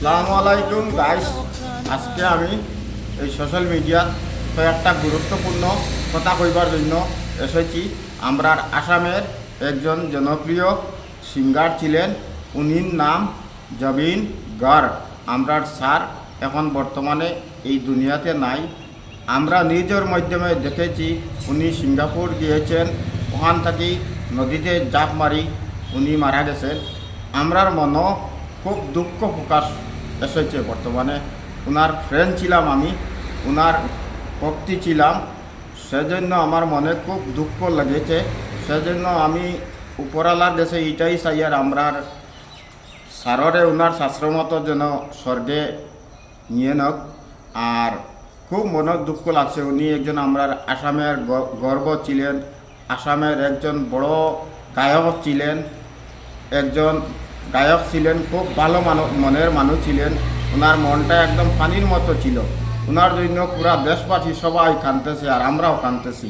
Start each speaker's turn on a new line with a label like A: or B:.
A: আসসালামু আলাইকুম গাইস। আজকে আমি এই সোশ্যাল মিডিয়াত একটা গুরুত্বপূর্ণ কথা কইবার জন্য এসেছি। আমরা আসামের একজন জনপ্রিয় সিঙ্গার ছিলেন, উনির নাম জবিন গার্গ। আমরা স্যার এখন বর্তমানে এই দুনিয়াতে নাই। আমরা নিজের মাধ্যমে দেখেছি উনি সিঙ্গাপুর গিয়েছেন, ওখান থেকে নদীতে জাপ মারি উনি মারা গেছেন। আমরার মনও খুব দুঃখ প্রকাশ এসেছে। বর্তমানে ওনার ফ্রেন্ড ছিলাম আমি, ওনার ভক্তি ছিলাম, সেজন্য আমার মনে খুব দুঃখ লেগেছে। সেজন্য আমি উপরালার দেশে এটাই চাই আর আমরার সাররে ওনার শাস্ত্রমতো যেন স্বর্গে নিয়ে নক। আর খুব মনে দুঃখ লাগছে। উনি একজন আমরার আসামের গর্ব ছিলেন, আসামের একজন বড় গায়ক ছিলেন, একজন গায়ক ছিলেন, খুব ভালো মনের মানুষ ছিলেন। ওনার মনটা একদম পানির মতো ছিল। ওনার জন্য পুরা দেশবাসী সবাই কাঁদতেছে আর আমরাও কাঁদতেছি।